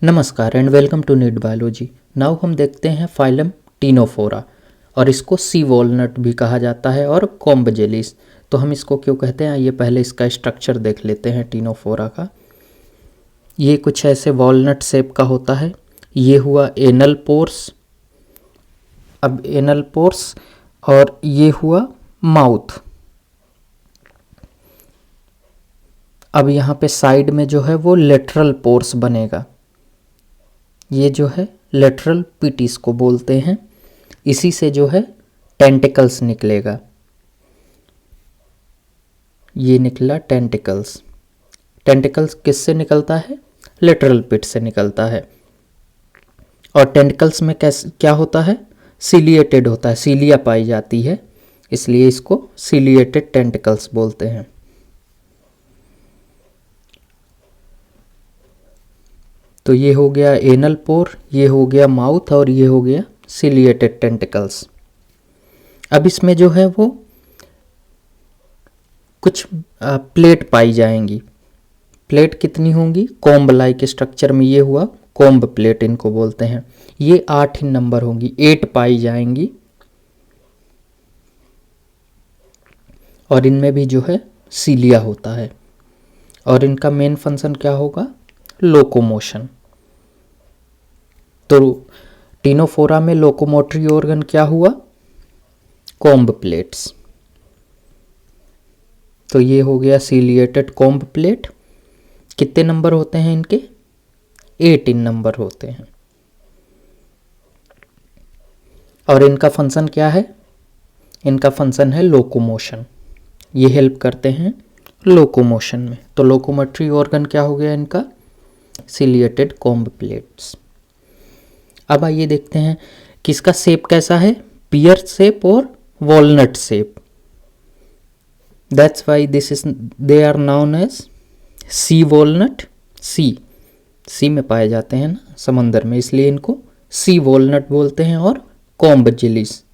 नमस्कार and welcome to NEET biology. Now हम देखते हैं फाइलम टीनोफोरा और इसको सी वॉलनट भी कहा जाता है और कॉम्ब जेलीस। तो हम इसको क्यों कहते हैं, ये पहले इसका स्ट्रक्चर देख लेते हैं टीनोफोरा का। ये कुछ ऐसे वॉलनट शेप का होता है। ये हुआ एनल पोर्स, अब एनल पोर्स, और ये हुआ माउथ। अब यहाँ पे साइड में जो है वो लेटरल पोर्स बनेगा। ये जो है लेटरल पीटिस को बोलते हैं। इसी से जो है टेंटिकल्स निकलेगा। ये निकला टेंटिकल्स। टेंटिकल्स किससे निकलता है? लेटरल पिट से निकलता है। और टेंटिकल्स में क्या होता है? सिलिएटेड होता है, सिलिया पाई जाती है, इसलिए इसको सिलिएटेड टेंटिकल्स बोलते हैं। तो ये हो गया एनल पोर, ये हो गया माउथ और ये हो गया सिलिएटेड टेंटिकल्स। अब इसमें जो है वो कुछ प्लेट पाई जाएंगी। प्लेट कितनी होंगी? कॉम्ब लाइक स्ट्रक्चर में ये हुआ कॉम्ब प्लेट, इनको बोलते हैं। ये 8 नंबर होंगी, 8 पाई जाएंगी। और इनमें भी जो है सीलिया होता है। और इनका मेन फंक्शन क्या होगा? लोकोमोशन। तो टीनोफोरा में लोकोमोटरी ऑर्गन क्या हुआ? Comb plates. तो ये हो गया सिलिएटेड कॉम्ब प्लेट। कितने नंबर होते हैं इनके? 18 नंबर होते हैं। और इनका फंक्शन क्या है? इनका फंक्शन है लोकोमोशन। ये हेल्प करते हैं लोकोमोशन में। तो लोकोमोटरी ऑर्गन क्या हो गया इनका? Ciliated comb plates. अब आइए देखते हैं कि इसका शेप कैसा है, पियर शेप और walnut shape. That's why they are known as sea walnut. Sea में पाए जाते हैं ना, समंदर में, इसलिए इनको सी वॉलनट बोलते हैं। और comb jellies,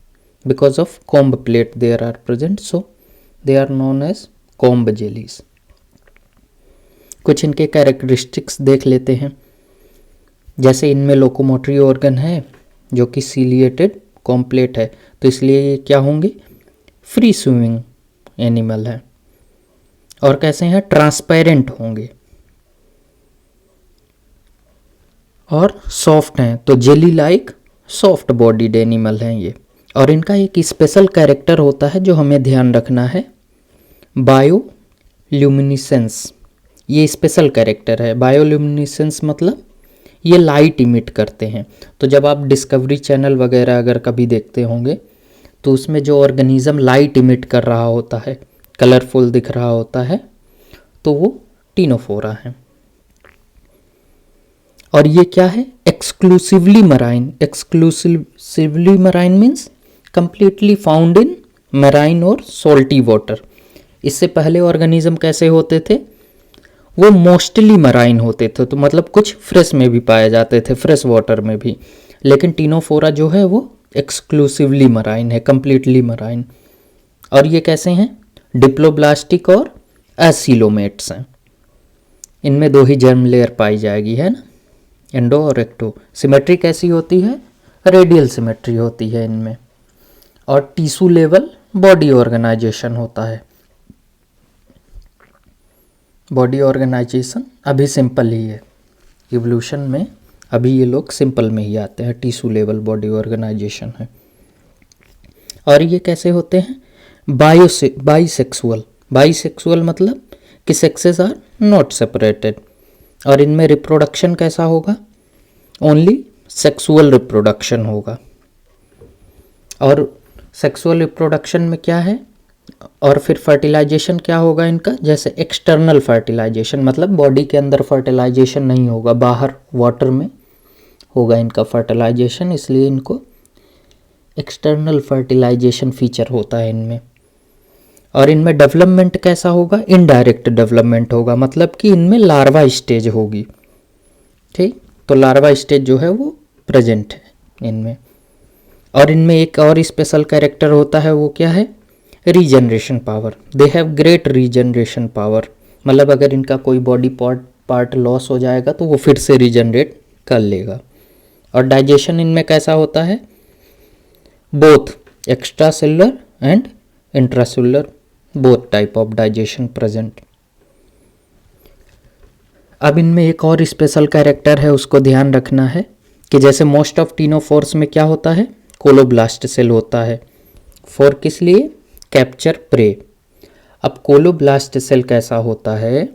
because of comb plate there are present, so they are known as comb jellies. कुछ इनके कैरेक्टरिस्टिक्स देख लेते हैं। जैसे इनमें लोकोमोटरी ऑर्गन है जो कि सिलिएटेड कॉम्प्लेट है, तो इसलिए ये क्या होंगे? फ्री स्विमिंग एनिमल है। और कैसे हैं? ट्रांसपेरेंट होंगे और सॉफ्ट हैं, तो jelly like soft bodied animal हैं ये। और इनका एक स्पेशल कैरेक्टर होता है जो हमें ध्यान रखना है, बायोल्यूमिनेसेंस। ये स्पेशल कैरेक्टर है। बायोल्यूमिनेसेंस मतलब ये लाइट इमिट करते हैं। तो जब आप डिस्कवरी चैनल वगैरह अगर कभी देखते होंगे तो उसमें जो ऑर्गेनिज्म लाइट इमिट कर रहा होता है, कलरफुल दिख रहा होता है, तो वो टीनोफोरा है। और ये क्या है? Exclusively marine. Exclusively marine means completely found in marine और सॉल्टी वाटर। इससे पहले ऑर्गेनिज्म कैसे होते थे? वो मोस्टली मराइन होते थे, तो मतलब कुछ फ्रेश में भी पाए जाते थे, फ्रेश वाटर में भी। लेकिन टीनोफोरा जो है वो एक्सक्लूसिवली मराइन है, कंप्लीटली मराइन। और ये कैसे हैं? डिप्लोब्लास्टिक और एसिलोमेट्स हैं। इनमें 2 ही जर्म लेयर पाई जाएगी, है ना, एंडो और एक्टो। सिमेट्री कैसी होती है? रेडियल सिमेट्री होती है इनमें। और टिश्यू लेवल बॉडी ऑर्गेनाइजेशन होता है। बॉडी ऑर्गेनाइजेशन अभी सिंपल ही है, इवोल्यूशन में अभी ये लोग सिंपल में ही आते हैं। टिश्यू लेवल बॉडी ऑर्गेनाइजेशन है। और ये कैसे होते हैं? बाइसेक्सुअल। बाइसेक्सुअल मतलब कि सेक्सेस आर नॉट सेपरेटेड। और इनमें रिप्रोडक्शन कैसा होगा? ओनली सेक्सुअल रिप्रोडक्शन होगा। और सेक्सुअल रिप्रोडक्शन में क्या है? और फिर फर्टिलाइजेशन क्या होगा इनका? जैसे एक्सटर्नल फर्टिलाइजेशन, मतलब बॉडी के अंदर फर्टिलाइजेशन नहीं होगा, बाहर वाटर में होगा इनका फर्टिलाइजेशन, इसलिए इनको एक्सटर्नल फर्टिलाइजेशन फीचर होता है इनमें। और इनमें डेवलपमेंट कैसा होगा? इनडायरेक्ट डेवलपमेंट होगा, मतलब कि इनमें लार्वा स्टेज होगी। ठीक, तो लार्वा स्टेज जो है वो प्रेजेंट है इनमें। और इनमें एक और स्पेशल कैरेक्टर होता है, वो क्या है? Regeneration power. They have great regeneration power, मतलब अगर इनका कोई बॉडी पार्ट लॉस हो जाएगा तो वो फिर से रीजनरेट कर लेगा। और डाइजेशन इनमें कैसा होता है, both extra cellular and intracellular, both type of digestion present. अब इनमें एक और स्पेशल कैरेक्टर है, उसको ध्यान रखना है कि जैसे मोस्ट ऑफ टीनोफोर्स में क्या होता है, कोलोब्लास्ट सेल होता है। फॉर किस लिए, कैप्चर प्रे। अब कोलोब्लास्ट सेल कैसा होता है,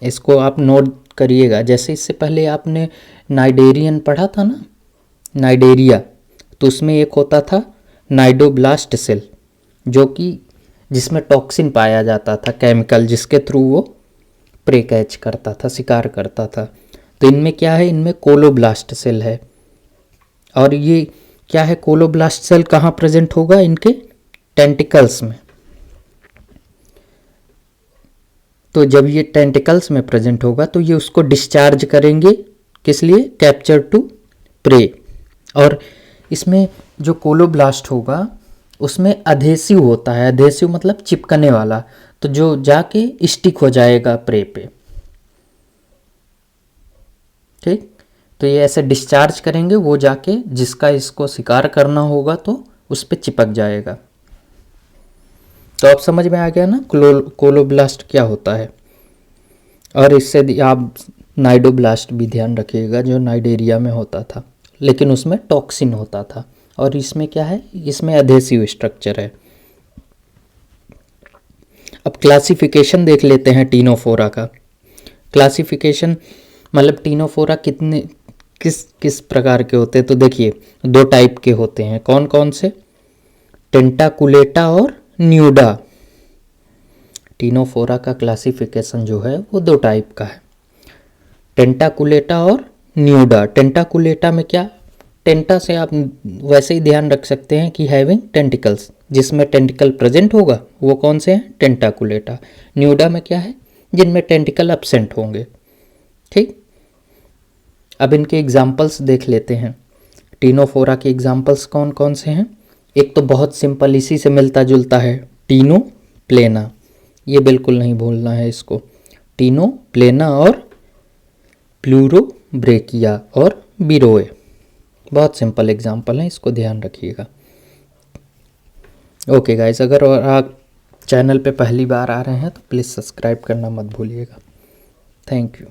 इसको आप नोट करिएगा। जैसे इससे पहले आपने नाइडेरियन पढ़ा था ना, नाइडेरिया, तो उसमें एक होता था नाइडोब्लास्ट सेल, जो कि जिसमें टॉक्सिन पाया जाता था, केमिकल, जिसके थ्रू वो प्रे कैच करता था, शिकार करता था। तो इनमें क्या है, इनमें कोलोब्लास्ट सेल है। और ये क्या है, कोलोब्लास्ट सेल कहाँ प्रेजेंट होगा, इनके टेंटिकल्स में। तो जब ये टेंटिकल्स में प्रेजेंट होगा तो ये उसको डिस्चार्ज करेंगे, किस लिए, कैप्चर टू प्रे। और इसमें जो कोलोब्लास्ट होगा उसमें अधेसिव होता है, अधेसिव मतलब चिपकने वाला, तो जो जाके स्टिक हो जाएगा प्रे पे। ठीक, तो ये ऐसे डिस्चार्ज करेंगे, वो जाके जिसका इसको शिकार करना होगा तो उस पे चिपक जाएगा। तो अब समझ में आ गया ना कोलोब्लास्ट क्या होता है। और इससे आप नाइडोब्लास्ट भी ध्यान रखिएगा, जो नाइडेरिया में होता था, लेकिन उसमें टॉक्सिन होता था। और इसमें क्या है, इसमें अधेसिव स्ट्रक्चर है। अब क्लासिफिकेशन देख लेते हैं टीनोफोरा का। क्लासिफिकेशन मतलब टीनोफोरा कितने किस किस प्रकार के होते हैं, तो देखिए 2 टाइप के होते हैं। कौन कौन से, टेंटाकुलेटा और न्यूडा। टीनोफोरा का क्लासिफिकेशन जो है वो 2 टाइप का है, टेंटाकुलेटा और न्यूडा। टेंटाकुलेटा में क्या, टेंटा से आप वैसे ही ध्यान रख सकते हैं कि हैविंग टेंटिकल्स, जिसमें टेंटिकल प्रेजेंट होगा वो कौन से हैं, टेंटाकुलेटा। न्यूडा में क्या है, जिनमें टेंटिकल एब्सेंट होंगे। ठीक, अब इनके एग्जाम्पल्स देख लेते हैं। टीनोफोरा के एग्जाम्पल्स कौन कौन से हैं। एक तो बहुत सिंपल, इसी से मिलता जुलता है, टीनो प्लेना, ये बिल्कुल नहीं भूलना है इसको। टीनो प्लेना और प्लूरोब्रेकिया और बिरोए, बहुत सिंपल एग्जाम्पल है, इसको ध्यान रखिएगा। ओके गाइस, अगर और आप चैनल पे पहली बार आ रहे हैं तो प्लीज़ सब्सक्राइब करना मत भूलिएगा। Thank you.